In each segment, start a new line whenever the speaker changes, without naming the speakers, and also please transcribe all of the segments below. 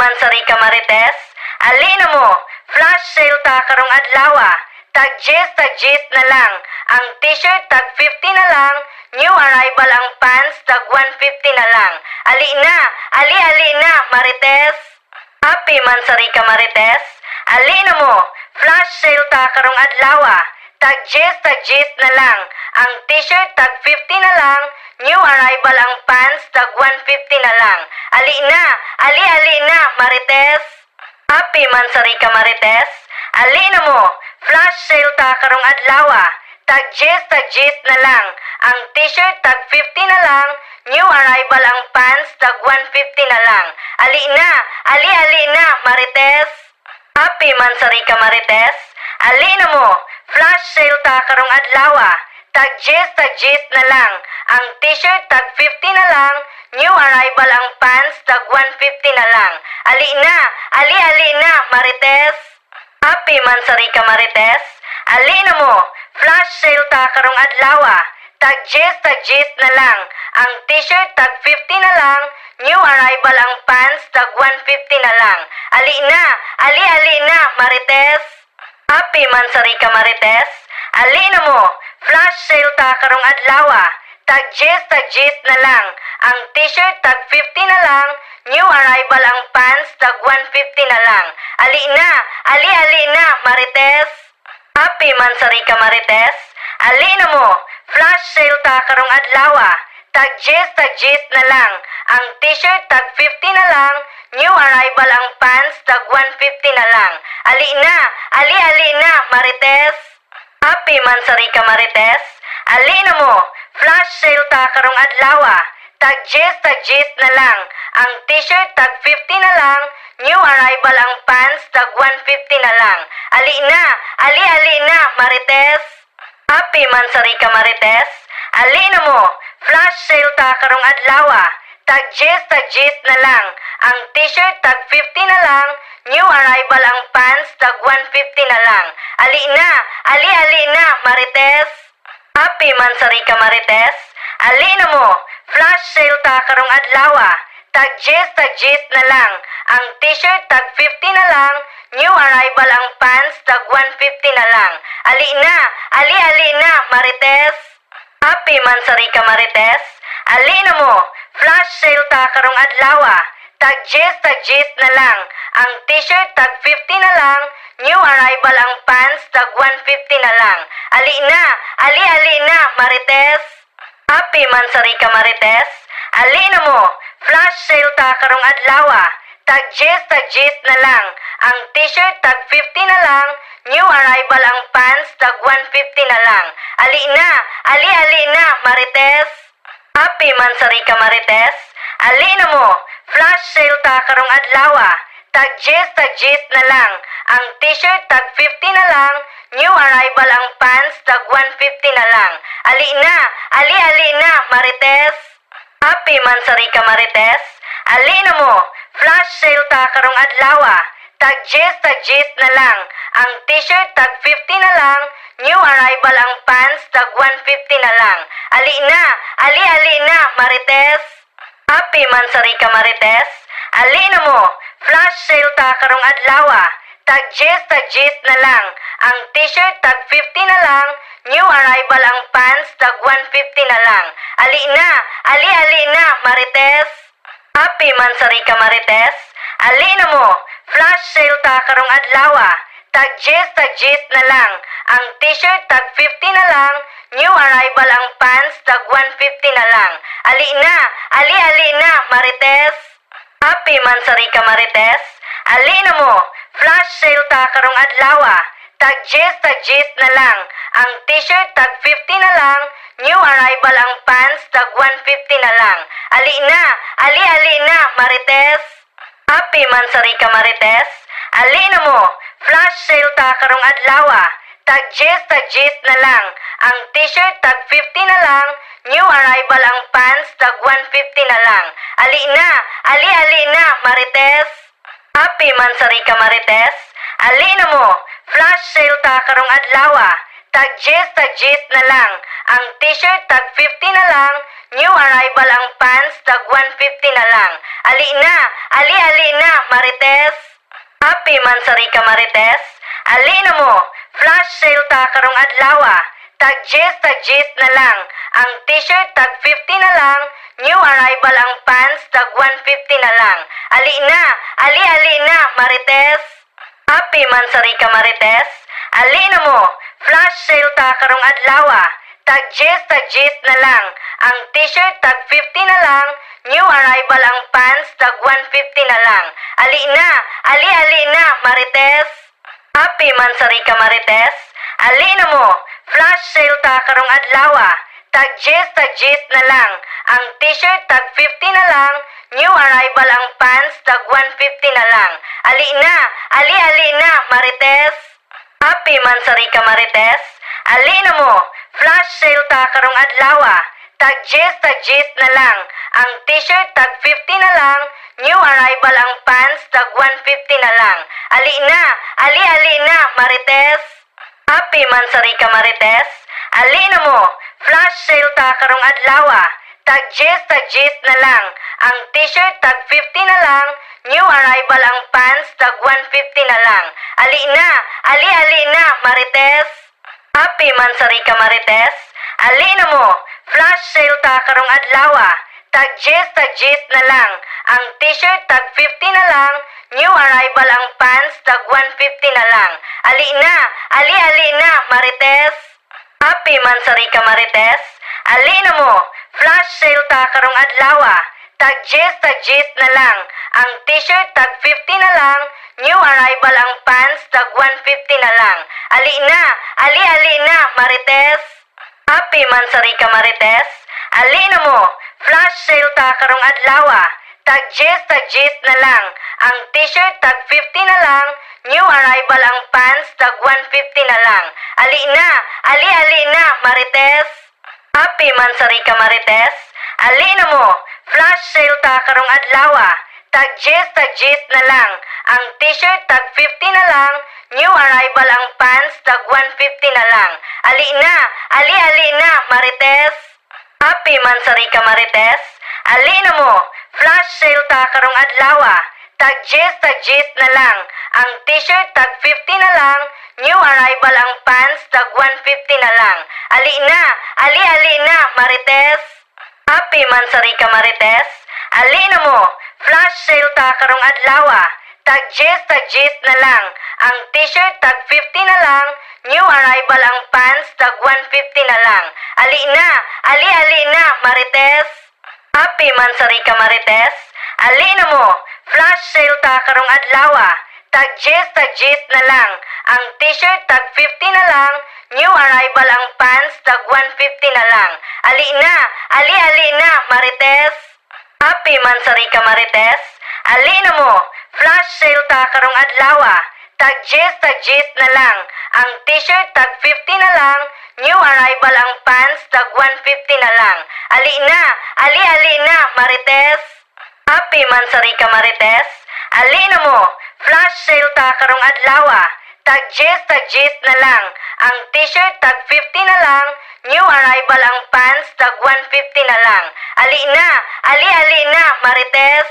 man sari ka Marites, ali na mo, flash sale ta karong adlaw. Tag gis na lang. Ang t-shirt tag 50 na lang, new arrival ang pants tag 150 na lang. Ali na Marites. Happy man sari ka Marites, ali na mo, flash sale ta karong adlaw. Tag gis na lang. Ang t-shirt tag 50 na lang, new arrival ang pants tag 150 na lang. Ali na Marites. Happy man sari ka Marites, ali na mo, flash sale ta karong adlaw. Tag gis na lang. Ang t-shirt tag 50 na lang, new arrival ang pants tag 150 na lang. Ali na Marites. Happy man sari ka Marites, ali na mo, flash sale ta karong adlaw. Tag gis na lang. Ang t-shirt tag 50 na lang, new arrival ang pants tag 150 na lang. Ali na Marites. Happy man sari ka Marites, ali na mo, flash sale ta karong adlaw. Tag gis na lang. Ang t-shirt tag 50 na lang, new arrival ang pants tag 150 na lang. Ali na Marites. Happy man sari ka Marites, ali na mo, flash sale ta karong adlaw. Tag gis na lang. Ang t-shirt tag 50 na lang, new arrival ang pants tag 150 na lang. Ali na Marites. Happy man sari ka Marites, ali na mo, flash sale ta karong adlaw. Tag gis na lang. Ang t-shirt tag 50 na lang, new arrival ang pants tag 150 na lang. Ali na Marites. Happy man sari ka Marites, ali na mo, flash sale ta karong adlaw. Tag gis na lang. Ang t-shirt tag 50 na lang, new arrival ang pants tag 150 na lang. Ali na Marites. Happy man sari ka Marites, ali na mo, flash sale ta karong adlaw. Tag gis na lang. Ang t-shirt tag 50 na lang, new arrival ang pants tag 150 na lang. Ali na Marites. Happy man sari ka Marites, ali na mo, flash sale ta karong adlaw. Tag gis na lang. Ang t-shirt tag 50 na lang, new arrival ang pants tag 150 na lang. Ali na Marites. Happy man sari ka Marites, ali na mo, flash sale ta karong adlaw. Tag gis na lang. Ang t-shirt tag 50 na lang, new arrival ang pants tag 150 na lang. Ali na Marites. Happy man sari ka Marites, ali na mo, flash sale ta karong adlaw. Tag gis na lang. Ang t-shirt tag 50 na lang, new arrival ang pants tag 150 na lang. Ali na Marites. Happy man sari ka Marites, ali na mo, flash sale ta karong adlaw. Tag gis na lang. Ang t-shirt tag 50 na lang, new arrival ang pants tag 150 na lang. Ali na Marites. Happy man sari ka Marites, ali na mo, flash sale ta karong adlaw. Tag gis na lang. Ang t-shirt tag 50 na lang, new arrival ang pants tag 150 na lang. Ali na Marites. Happy man sari ka Marites, ali na mo, flash sale ta karong adlaw. Tag gis na lang. Ang t-shirt tag 50 na lang, new arrival ang pants tag 150 na lang. Ali na Marites. Happy man sari ka Marites, ali na mo, flash sale ta karong adlaw. Tag gis na lang. Ang t-shirt tag 50 na lang, new arrival ang pants tag 150 na lang. Ali na Marites. Happy man sari ka Marites, ali na mo, flash sale ta karong adlaw. Tag gis na lang. Ang t-shirt tag 50 na lang, new arrival ang pants tag 150 na lang. Ali na Marites. Happy man sari ka Marites, ali na mo, flash sale ta karong adlaw. Tag gis na lang. Ang t-shirt tag 50 na lang, new arrival ang pants tag 150 na lang. Ali na Marites. Happy man sari ka Marites, ali na mo, flash sale ta karong adlaw. Tag gis na lang. Ang t-shirt tag 50 na lang, New arrival ang pants, tag 150 na lang. Ali na, ali na, Marites. Happy mansari ka, Marites. Ali na mo, flash sale ta karong adlaw. Tag gis na lang. Ang t-shirt, tag 50 na lang. New arrival ang pants, tag 150 na lang. Ali na, ali na, Marites. Happy mansari ka, Marites. Ali na mo, flash sale ta karong adlaw. Tag gis na lang. Ang t-shirt, tag 50 na lang. New arrival ang pants, tag 150 na lang. Ali na, ali na, Marites. Happy mansari ka, Marites. Ali na mo, flash sale ta karong adlaw. Tag gis na lang. Ang t-shirt, tag 50 na lang. New arrival ang pants, tag 150 na lang. Ali na, ali na, Marites. Happy mansari ka, Marites. Ali na mo, flash sale ta karong adlaw. Tag gis na lang. Ang t-shirt, tag 50 na lang. New arrival ang pants, tag 150 na lang. Ali na, ali na, Marites. Happy mansari ka, Marites. Ali na mo, flash sale ta karong adlaw. Tag gis na lang. Ang t-shirt, tag 50 na lang. New arrival ang pants, tag 150 na lang. Ali na, ali na, Marites. Happy mansari ka, Marites. Ali na mo, flash sale ta karong adlaw. Tag gis na lang. Ang t-shirt, tag 50 na lang. New arrival ang pants, tag 150 na lang. Ali na, ali na, Marites. Happy mansari ka, Marites. Ali na mo, flash sale ta karong adlaw. Tag gis na lang. Ang t-shirt, tag 50 na lang. New arrival ang pants, tag 150 na lang. Ali na, ali na, Marites. Happy mansari ka, Marites. Ali na mo, flash sale ta karong adlaw. Tag gis na lang. Ang t-shirt, tag 50 na lang. New arrival ang pants, tag 150 na lang. Ali na, ali na, Marites. Happy mansari ka, Marites. Ali na mo, flash sale ta karong adlaw. Tag gis na lang. Ang t-shirt, tag 50 na lang. New arrival ang pants, tag 150 na lang. Ali na, ali na, Marites. Happy mansari ka, Marites. Ali na mo, flash sale ta karong adlaw. Tag gis na lang. Ang t-shirt, tag 50 na lang. New arrival ang pants, tag 150 na lang. Ali na, ali na, Marites. Happy mansari ka, Marites. Ali na mo, flash sale ta karong adlaw. Tag gis na lang. Ang t-shirt, tag 50 na lang. New arrival ang pants, tag 150 na lang. Ali na, ali na, Marites. Happy mansari ka, Marites. Ali na mo, flash sale ta karong adlaw. Tag gis na lang. Ang t-shirt, tag 50 na lang. New arrival ang pants, tag 150 na lang. Ali na, ali na, Marites. Happy mansari ka, Marites. Ali na mo, flash sale ta karong adlaw. Tag gis na lang. Ang t-shirt, tag 50 na lang. New arrival ang pants, tag 150 na lang. Ali na, ali na, Marites. Happy mansari ka, Marites. Ali na mo, flash sale ta karong adlaw. Tag gis na lang. Ang t-shirt, tag 50 na lang. New arrival ang pants, tag 150 na lang. Ali na, ali na, Marites.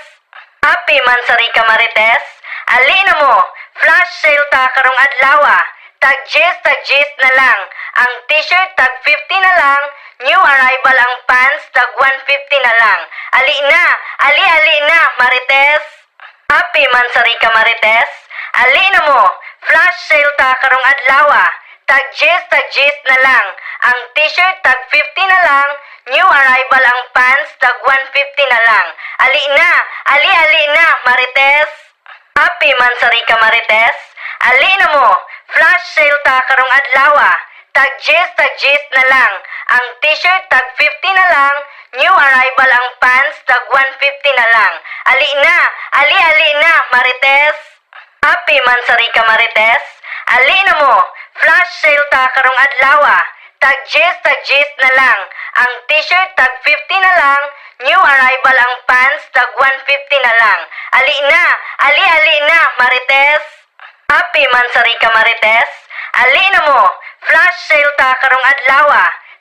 Happy mansari ka, Marites. Ali na mo, flash sale ta karong adlaw. Tag gis na lang. Ang t-shirt, tag 50 na lang. New arrival ang pants, tag 150 na lang. Ali na, ali na, Marites. Happy mansari ka, Marites. Ali na mo, flash sale ta karong adlaw. Tag gis na lang. Ang t-shirt, tag 50 na lang. New arrival ang pants, tag 150 na lang. Ali na, ali na, Marites. Happy mansari ka, Marites. Ali na mo, flash sale ta karong adlaw. Tag gis na lang. Ang t-shirt, tag 50 na lang. New arrival ang pants, tag 150 na lang. Ali na, ali na, Marites. Happy mansari ka, Marites. Ali na mo, flash sale ta karong adlaw. Tag gis na lang. Ang t-shirt, tag 50 na lang. New arrival ang pants, tag 150 na lang. Ali na, ali na, Marites. Happy mansari ka, Marites. Ali na mo, flash sale ta karong adlaw.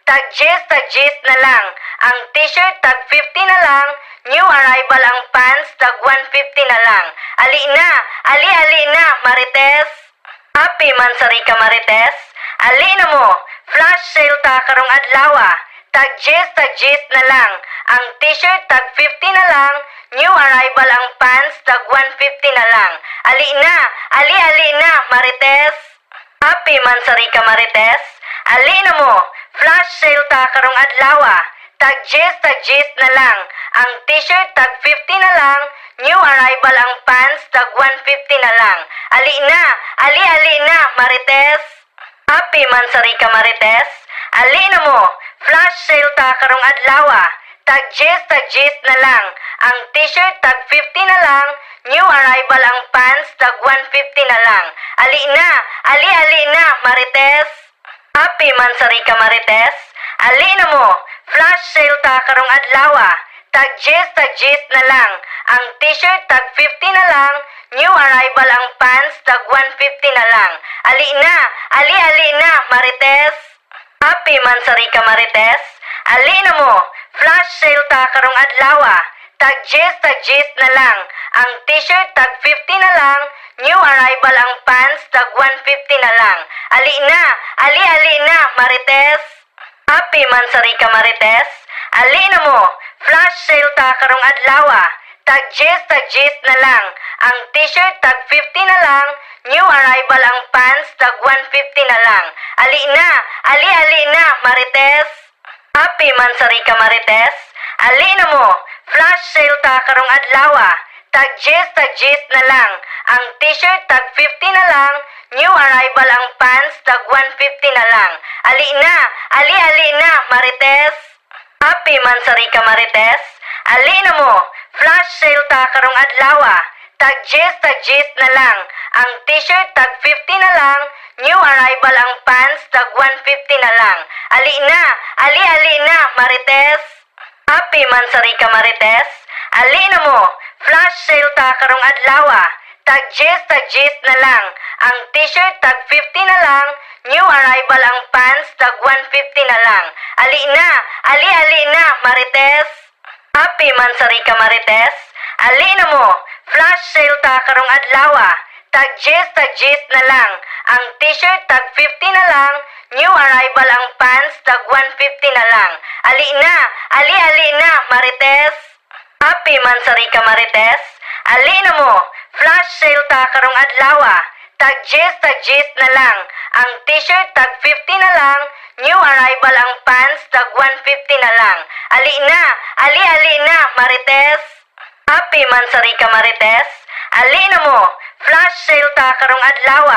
tag-gist na lang. Ang t-shirt, tag 50 na lang. New arrival ang pants, tag 150 na lang. Ali na, Marites. Happy mansari ka, Marites. Ali na mo, flash sale ta karong adlaw. Tag-gist na lang. Ang t-shirt, tag 50 na lang. New arrival ang pants, tag 150 na lang. Ali na, Marites. Happy mansari ka, Marites. Ali na mo, flash sale ta karong adlaw. Tag-gist na lang. Ang t-shirt, tag 50 na lang. New arrival ang pants, tag 150 na lang. Ali na, Marites. Happy mansari ka, Marites. Ali na mo, flash sale ta karong adlaw. Tag-gist na lang. Ang t-shirt, tag 50 na lang. New arrival ang pants, tag 150 na lang. Ali na, Marites. Happy mansari ka, Marites. Ali na mo, flash sale ta karong adlaw. Tag-gist na lang. Ang t-shirt, tag 50 na lang. New arrival ang pants, tag 150 na lang. Ali na, Marites. Happy mansari ka, Marites. Ali na mo, flash sale ta karong adlaw. Tag-gist na lang. Ang t-shirt, tag 50 na lang. New arrival ang pants, tag 150 na lang. Ali na, Marites. Happy mansari ka, Marites. Ali na mo, flash sale ta karong adlaw. Tag-gist na lang. Ang t-shirt, tag 50 na lang. New arrival ang pants, tag 150 na lang. Ali na, Marites. Happy mansari ka, Marites. Ali na mo, flash sale ta karong adlaw. Tag-gist na lang. Ang t-shirt, tag 50 na lang. New arrival ang pants, tag 150 na lang. Ali na, Marites. Happy mansari ka, Marites. Ali na mo, flash sale ta karong adlaw. Tag-gist na lang. Ang t-shirt, tag 50 na lang. New arrival ang pants, tag 150 na lang. Ali na, Marites. Happy mansari ka, Marites. Ali na mo, flash sale ta karong adlaw. Tag-gist na lang. Ang t-shirt, tag 50 na lang. New arrival ang pants, tag 150 na lang. Ali na, Marites. Happy mansari ka, Marites. Ali na mo, flash sale ta karong adlaw. Tag-gist na lang. Ang t-shirt, tag 50 na lang. New arrival ang pants, tag 150 na lang. Ali na, Marites. Happy mansari ka, Marites. Ali na mo, flash sale ta karong adlaw. Tag-gist na lang. Ang t-shirt, tag 50 na lang. New arrival ang pants, tag 150 na lang. Ali na, Marites. Happy mansari ka, Marites. Ali na mo, flash sale ta karong adlaw.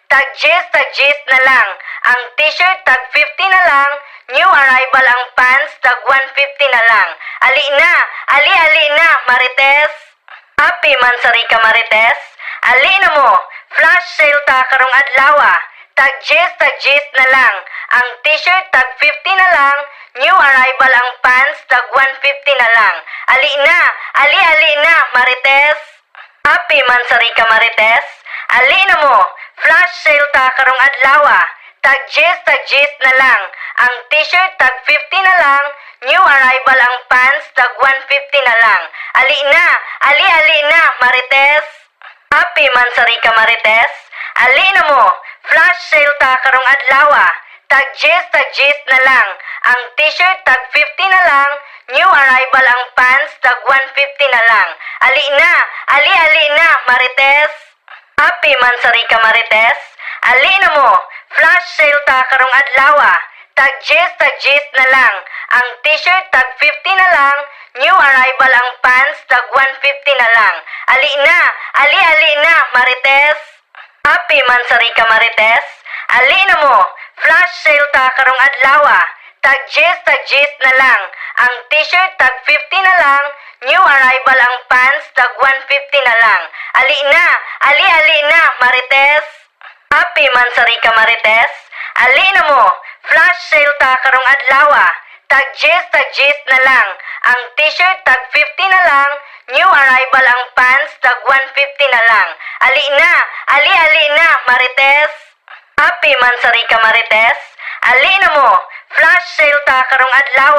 Tag-gist na lang. Ang t-shirt, tag 50 na lang. New arrival ang pants, tag 150 na lang. Ali na, Marites. Happy mansari ka, Marites. Ali na mo, flash sale ta karong adlaw. Tag-gist na lang. Ang t-shirt, tag 50 na lang. New arrival ang pants, tag 150 na lang. Ali na, Marites. Happy mansari ka, Marites. Ali na mo, flash sale ta karong adlaw. Tag-gist na lang. Ang t-shirt, tag 50 na lang. New arrival ang pants, tag 150 na lang. Ali na, Marites. Happy mansari ka, Marites. Ali na mo, flash sale ta karong adlaw. Tag-gist na lang. Ang t-shirt, tag 50 na lang. New arrival ang pants, tag 150 na lang. Ali na, Marites. Happy mansari ka, Marites. Ali na mo, flash sale ta karong adlaw. Tag-gist na lang. Ang t-shirt, tag 50 na lang. New arrival ang pants, tag 150 na lang. Ali na, Marites. Happy mansari ka, Marites. Ali na mo, flash sale ta karong adlaw. Tag-gist na lang. Ang t-shirt, tag 50 na lang. New arrival ang pants, tag 150 na lang. Ali na, Marites. Happy mansari ka, Marites. Ali na mo, flash sale ta karong adlaw. Tag-gist na lang. Ang t-shirt, tag 50 na lang. New arrival ang pants, tag 150 na lang. Ali na, Marites. Happy mansari ka, Marites. Ali na mo, flash sale ta karong adlaw.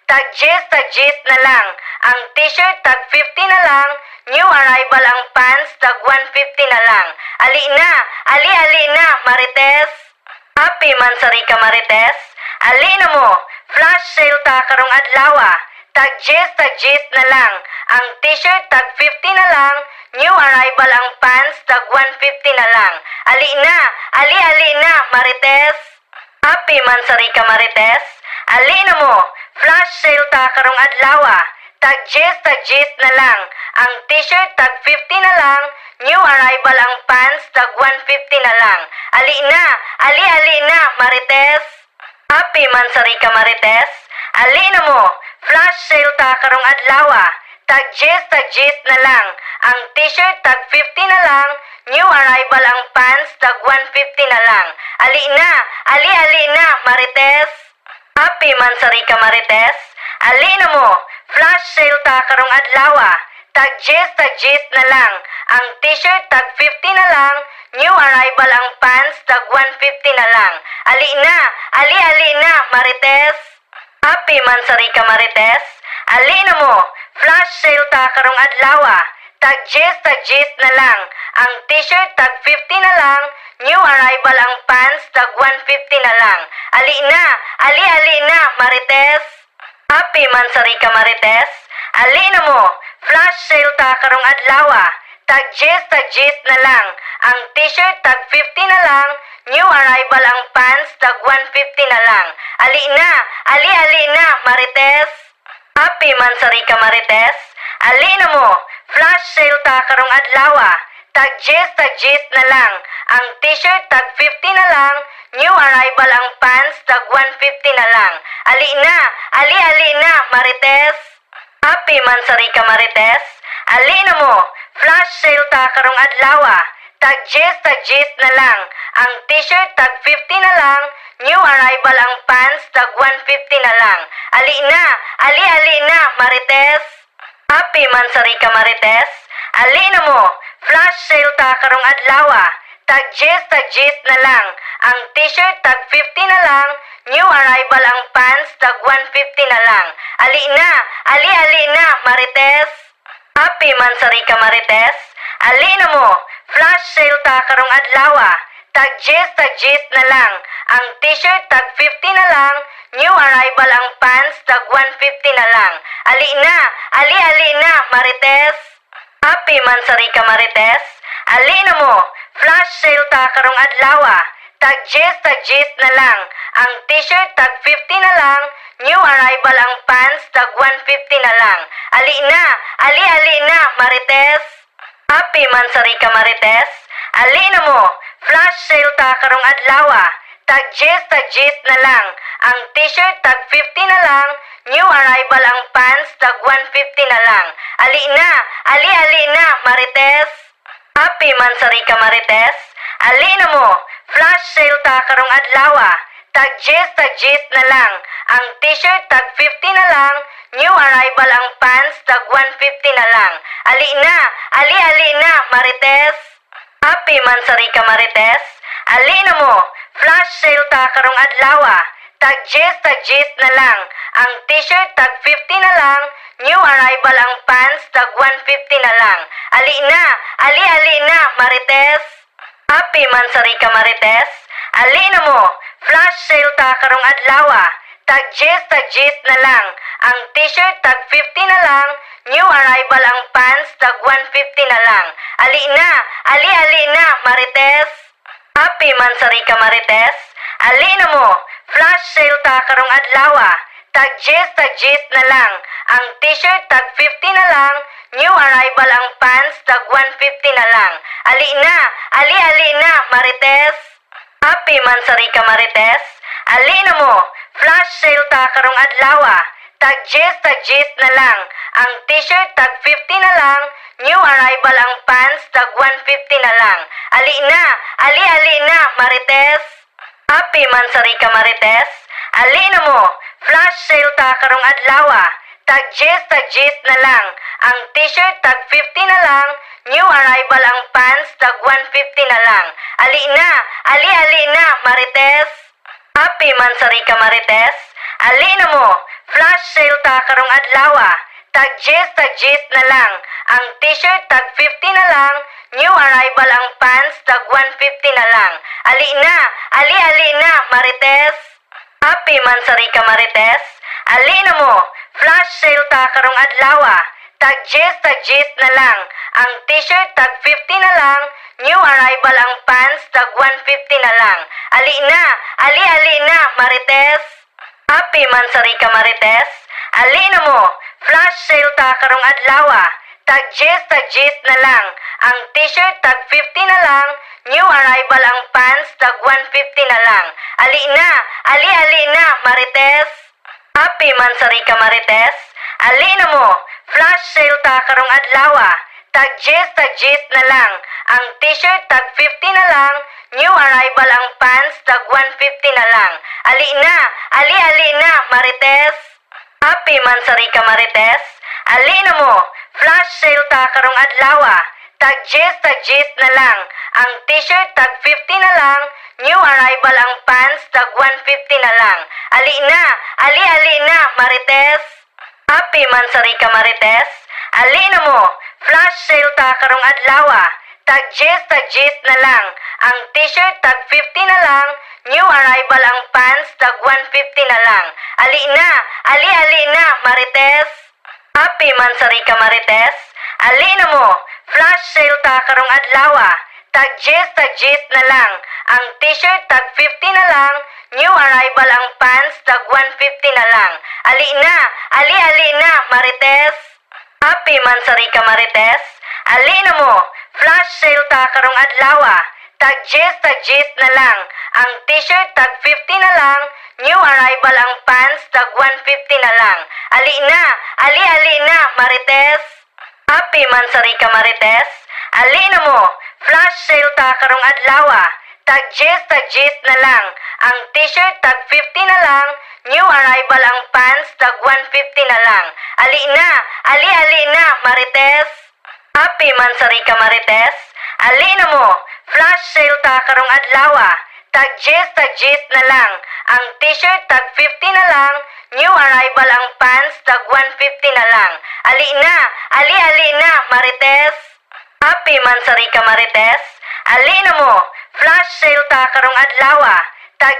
Tag gis na lang. Ang t-shirt tag 50 na lang. New arrival ang pants tag 150 na lang. Ali na, Marites. Happy mansari ka, Marites. Ali na mo, flash sale ta karong adlaw. Tag gis na lang. Ang t-shirt tag 50 na lang. New arrival ang pants tag 150 na lang. Ali na, Marites. Happy mansari ka, Marites. Ali na mo, flash sale ta karong adlaw. Tag gis na lang. Ang t-shirt tag 50 na lang. New arrival ang pants tag 150 na lang. Ali na, Marites. Happy mansari ka, Marites. Ali na mo, flash sale ta karong adlaw. Tag gis na lang. Ang t-shirt tag 50 na lang. New arrival ang pants tag 150 na lang. Ali na, Marites. Happy mansari ka, Marites. Ali na mo, flash sale ta karong adlaw. Tag gis na lang. Ang t-shirt tag 50 na lang. New arrival ang pants tag 150 na lang. Ali na, Marites. Happy mansari ka, Marites. Ali na mo, flash sale ta karong adlaw. Tag gis na lang. Ang t-shirt tag 50 na lang. New arrival ang pants tag 150 na lang. Ali na, Marites. Happy mansari ka, Marites. Ali na mo, flash sale ta karong adlaw. Tag gis na lang. Ang t-shirt tag 50 na lang. New arrival ang pants tag 150 na lang. Ali na, Marites. Happy mansari ka, Marites. Ali na mo, flash sale ta karong adlaw. Tag gis na lang. Ang t-shirt tag 50 na lang. New arrival ang pants tag 150 na lang. Ali na, Marites. Happy mansari ka, Marites. Ali na mo, flash sale ta karong adlaw. Tag gis na lang. Ang t-shirt tag 50 na lang. New arrival ang pants tag 150 na lang. Ali na, Marites. Happy mansari ka, Marites. Ali na mo, flash sale ta karong adlaw. Tag gis na lang. Ang t-shirt tag 50 na lang. New arrival ang pants tag 150 na lang. Ali na, Marites. Happy mansari ka, Marites. Ali na mo, flash sale ta karong adlaw. Tag gis na lang. Ang t-shirt tag 50 na lang. New arrival ang pants tag 150 na lang. Ali na, Marites. Happy mansari ka, Marites. Ali na mo, flash sale ta karong adlaw. Tag gis na lang. Ang t-shirt tag 50 na lang. New arrival ang pants tag 150 na lang. Ali na, Marites. Happy mansari ka, Marites. Ali na mo, flash sale ta karong adlaw. Tag gis na lang. Ang t-shirt tag 50 na lang. New arrival ang pants tag 150 na lang. Ali na, Marites. Happy mansari ka, Marites. Ali na mo, flash sale ta karong adlaw. Tag gis na lang. Ang t-shirt tag 50 na lang. New arrival ang pants tag 150 na lang. Ali na, Marites. Happy mansari ka, Marites. Ali na mo, flash sale ta karong adlaw. Tag gis na lang. Ang t-shirt tag 50 na lang. New arrival ang pants tag 150 na lang. Ali na, Marites. Happy mansari ka, Marites. Ali na mo, flash sale ta karong adlaw. Tag gis na lang. Ang t-shirt tag 50 na lang. New arrival ang pants tag 150 na lang. Ali na, Marites. Happy mansari ka, Marites. Ali na mo, flash sale ta karong adlaw. Tag gis na lang. Ang t-shirt tag 50 na lang. New arrival ang pants tag 150 na lang. Ali na, Marites. Happy mansari ka, Marites. Ali na mo, flash sale ta karong adlaw. Tag gis na lang. Ang t-shirt tag 50 na lang. New arrival ang pants tag 150 na lang. Ali na, Marites. Happy mansari ka, Marites. Ali na mo, flash sale ta karong adlaw. Tag gis na lang. Ang t-shirt tag 50 na lang. New arrival ang pants tag 150 na lang. Ali na, Marites. Happy man sari ka Marites. Ali na mo, flash sale ta karong adlaw. Tag gis na lang. Ang t-shirt tag 50 na lang. New arrival ang pants tag 150 na lang. Ali na, ali na Marites. Happy man sari ka Marites. Ali na mo, flash sale ta karong adlaw. Tag gis na lang. Ang t-shirt tag 50 na lang. New arrival ang pants tag 150 na lang. Ali na, ali na Marites. Happy man sari ka Marites. Ali na mo, flash sale ta karong adlaw. Tag gis na lang. Ang t-shirt tag 50 na lang. New arrival ang pants tag 150 na lang. Ali na, ali na Marites. Happy man sari ka Marites. Ali na mo, flash sale ta karong adlaw. Tag gis na lang. Ang t-shirt tag 50 na lang. New arrival ang pants tag 150 na lang. Ali na, ali na Marites. Happy man sari ka Marites. Ali na mo, flash sale ta karong adlaw. Tag gis na lang. Ang t-shirt tag 50 na lang. New arrival ang pants tag 150 na lang. Ali na, ali na Marites. Happy man sari ka Marites. Ali na mo, flash sale ta karong adlaw. Tag gis na lang. Ang t-shirt tag 50 na lang. New arrival ang pants tag 150 na lang. Ali na, ali na Marites. Happy man sari ka Marites. Ali na mo, flash sale ta karong adlaw. Tag gis na lang. Ang t-shirt tag 50 na lang. New arrival ang pants tag 150 na lang. Ali na, ali na Marites. Happy man sari ka Marites. Ali na mo, flash sale ta karong adlaw. Tag gis na lang. Ang t-shirt tag 50 na lang. New arrival ang pants tag 150 na lang. Ali na, ali na Marites. Happy man sari ka Marites. Ali na mo, flash sale ta karong adlaw. Tag gis na lang. Ang t-shirt tag 50 na lang. New arrival ang pants tag 150 na lang. Ali na, ali na Marites. Happy man sari ka Marites. Ali na mo, flash sale ta karong adlaw. Tag gis na lang. Ang t-shirt tag 50 na lang. New arrival ang pants tag 150 na lang. Ali na, ali na Marites. Happy man sari ka Marites. Ali na mo, flash sale ta karong adlaw. Tag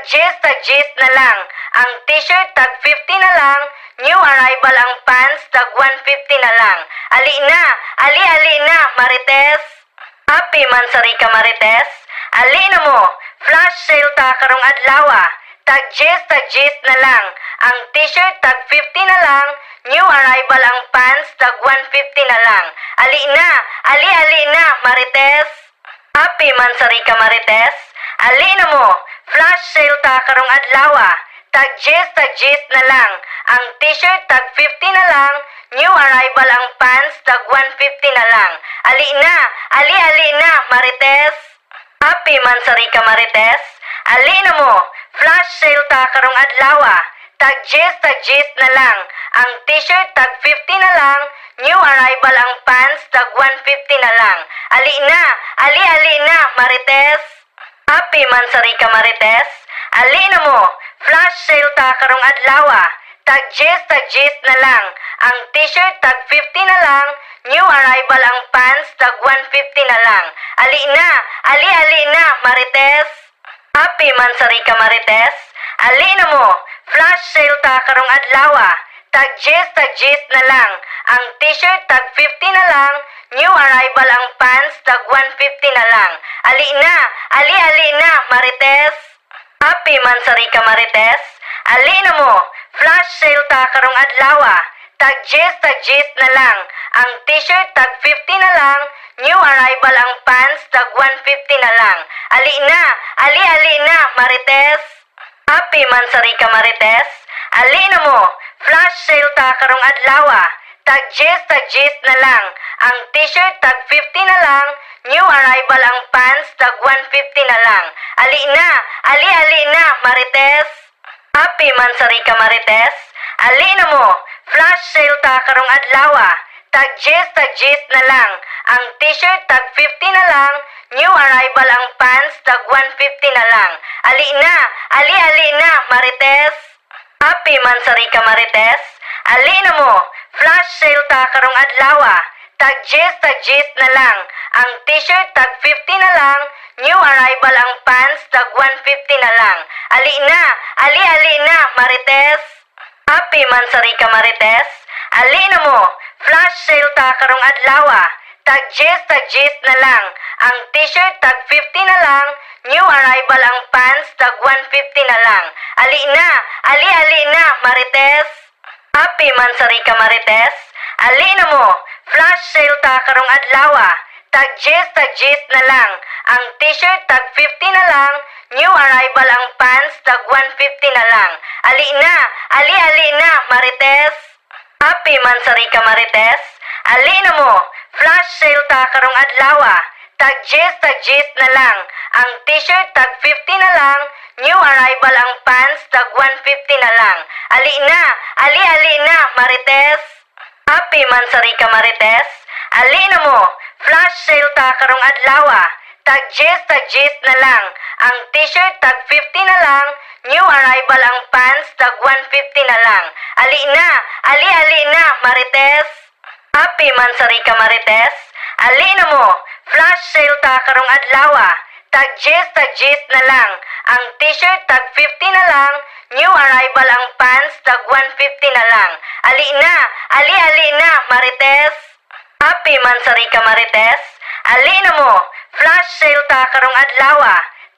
gis na lang. Ang t-shirt tag 50 na lang. New arrival ang pants tag 150 na lang. Ali na, ali na Marites. Happy man sari ka Marites. Ali na mo, flash sale ta karong adlaw. Tag gis na lang. Ang t-shirt tag 50 na lang. New arrival ang pants tag 150 na lang. Ali na, ali na Marites. Happy man sari ka Marites. Ali na mo, flash sale ta karong adlaw. Tag gis na lang. Ang t-shirt tag 50 na lang. New arrival ang pants tag 150 na lang. Ali na, ali na Marites. Happy man sari ka Marites. Ali na mo, flash sale ta karong adlaw. Tag gis na lang. Ang t-shirt tag 50 na lang. New arrival ang pants tag 150 na lang. Ali na, ali na Marites. Happy man sari ka Marites. Ali na mo, flash sale ta karong adlaw. Tag gis na lang. Ang t-shirt tag 50 na lang. New arrival ang pants tag 150 na lang. Ali na, ali na Marites. Happy man sari ka Marites. Ali na mo, flash sale ta karong adlaw. Tag gis na lang. Ang t-shirt tag 50 na lang. New arrival ang pants tag 150 na lang. Ali na, ali na Marites. Happy man sari ka Marites. Ali na mo, flash sale ta karong adlaw. Tag gis na lang. Ang t-shirt tag 50 na lang. New arrival ang pants tag 150 na lang. Ali na, ali na Marites. Happy man sari ka Marites. Ali na mo, flash sale ta karong adlaw. Tag gis na lang. Ang t-shirt tag 50 na lang. New arrival ang pants tag 150 na lang. Ali na, ali na Marites. Happy man sari ka Marites. Ali na mo, flash sale ta karong adlaw. Tag gis na lang. Ang t-shirt tag 50 na lang. New arrival ang pants, tag 150 na lang. Ali na, ali na, Marites. Happy mansari ka, Marites. Ali na mo, flash sale ta karong adlaw. Tag gis na lang. Ang t-shirt tag 50 na lang. New arrival ang pants, tag 150 na lang. Ali na, ali na, Marites. Happy mansari ka, Marites. Ali na mo, flash sale ta karong adlaw. Tag gis na lang. Ang t-shirt tag 50 na lang. New arrival ang pants, tag 150 na lang. Ali na, ali na, Marites. Happy mansari ka, Marites. Ali na mo, flash sale ta karong adlaw. Tag gis na lang. Ang t-shirt tag 50 na lang. New arrival ang pants, tag 150 na lang. Ali na, ali na, Marites. Happy mansari ka, Marites. Ali na mo, flash sale ta karong adlaw. Tag gis na lang. Ang t-shirt tag 50 na lang. New arrival ang pants, tag 150 na lang. Ali na, ali na, Marites. Happy mansari ka, Marites. Ali na mo, flash sale ta karong adlaw. Tag gis na lang. Ang t-shirt tag 50 na lang. New arrival ang pants, tag 150 na lang. Ali na, ali na, Marites. Happy mansari ka, Marites. Ali na mo, flash sale ta karong adlaw. Tag gis na lang. Ang t-shirt tag 50 na lang. New arrival ang pants, tag 150 na lang. Ali na, ali na, Marites. Happy mansari ka, Marites. Ali na mo, flash sale ta karong adlaw.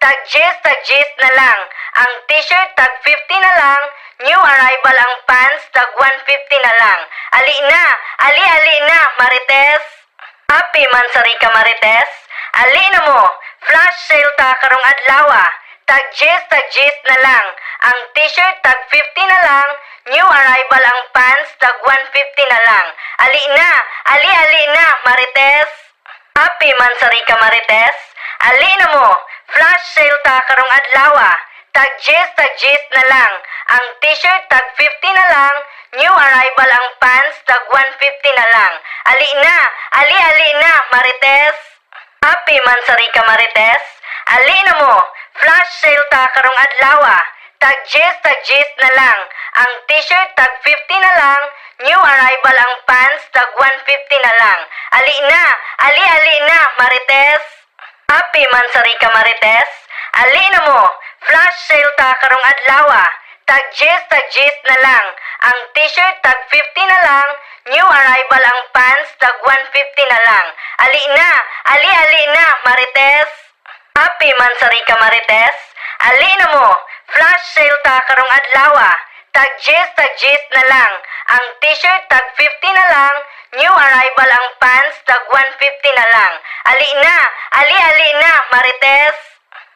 Tag gis na lang. Ang t-shirt tag 50 na lang. New arrival ang pants, tag 150 na lang. Ali na, ali na, Marites. Happy mansari ka, Marites. Ali na mo, flash sale ta karong adlaw. Tag gis na lang. Ang t-shirt tag 50 na lang. New arrival ang pants, tag 150 na lang. Ali na, ali na, Marites. Happy mansari ka, Marites. Ali na mo, flash sale ta karong adlaw. Tag gis na lang. Ang t-shirt tag 50 na lang. New arrival ang pants, tag 150 na lang. Ali na, ali na, Marites. Happy mansari ka, Marites. Ali na mo, flash sale ta karong adlaw. Tag gis na lang. Ang t-shirt tag 50 na lang. New arrival ang pants, tag 150 na lang. Ali na, ali na, Marites. Happy mansari ka, Marites. Ali na mo, flash sale ta karong adlaw. Tag gis na lang. Ang t-shirt tag 50 na lang. New arrival ang pants, tag 150 na lang. Ali na, ali na, Marites. Happy mansari ka, Marites. Ali na mo, flash sale ta karong adlaw. Tag gis na lang. Ang t-shirt tag 50 na lang. New arrival ang pants, tag 150 na lang. Ali na, ali na, Marites.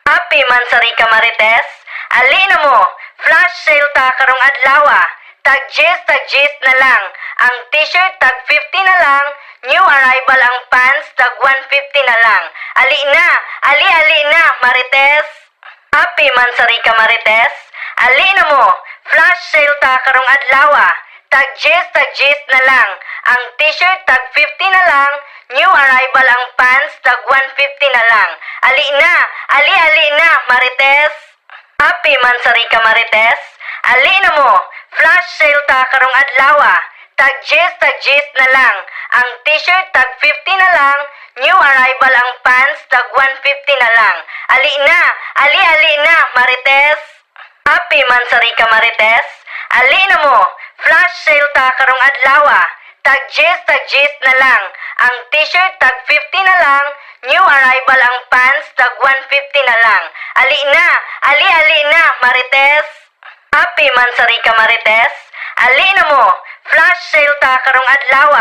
Happy mansari ka, Marites. Ali na mo, flash sale ta karong adlaw. Tag gis na lang. Ang t-shirt tag 50 na lang. New arrival ang pants, tag 150 na lang. Ali na, ali na, Marites. Happy mansari ka, Marites. Ali na mo, flash sale ta karong adlaw. Tag gis na lang. Ang t-shirt tag 50 na lang. New arrival ang pants, tag 150 na lang. Ali na, ali na, Marites. Happy mansari ka, Marites. Ali na mo, flash sale ta karong adlaw. Tag gis na lang. Ang t-shirt tag 50 na lang. New arrival ang pants, tag 150 na lang. Ali na, ali na, Marites. Happy mansari ka, Marites. Ali na mo, flash sale ta karong adlaw. Tag gis na lang. Ang t-shirt tag 50 na lang. New arrival ang pants, tag 150 na lang. Ali na, ali na, Marites. Happy mansari ka, Marites. Ali na mo, flash sale ta karong adlaw.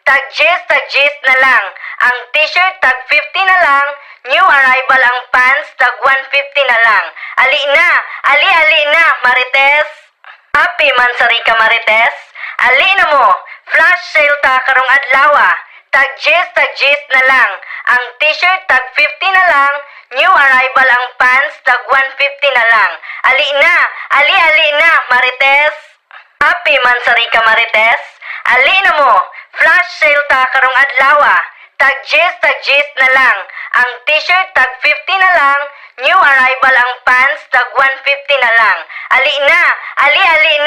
Tag gis na lang. Ang t-shirt tag 50 na lang. New arrival ang pants, tag 150 na lang. Ali na, ali na, Marites. Happy mansari ka, Marites. Ali na mo, flash sale ta karong adlaw. Tag gis na lang. Ang t-shirt tag 50 na lang. New arrival ang pants, tag 150 na lang. Ali na, ali na, Marites. Happy mansari ka, Marites. Ali na mo, flash sale ta karong adlaw. tag-gist na lang. Ang t-shirt tag 50 na lang, new arrival ang pants tag 150 na lang. Ali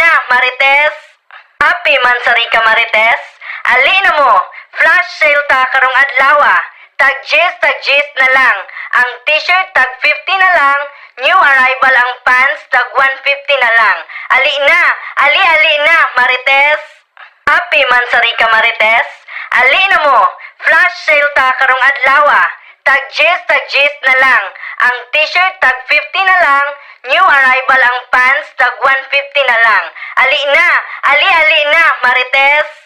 na, Marites. Happy mansari ka, Marites. Ali na mo, flash sale ta karong adlaw. Tag-gist na lang. Ang t-shirt tag 50 na lang, new arrival ang pants tag 150 na lang. Ali na, Marites. Happy mansari ka, Marites. Ali na mo, flash sale ta karong adlaw. Tag-gist na lang. Ang t-shirt tag 50 na lang, new arrival ang pants tag 150 na lang. Ali na, Marites.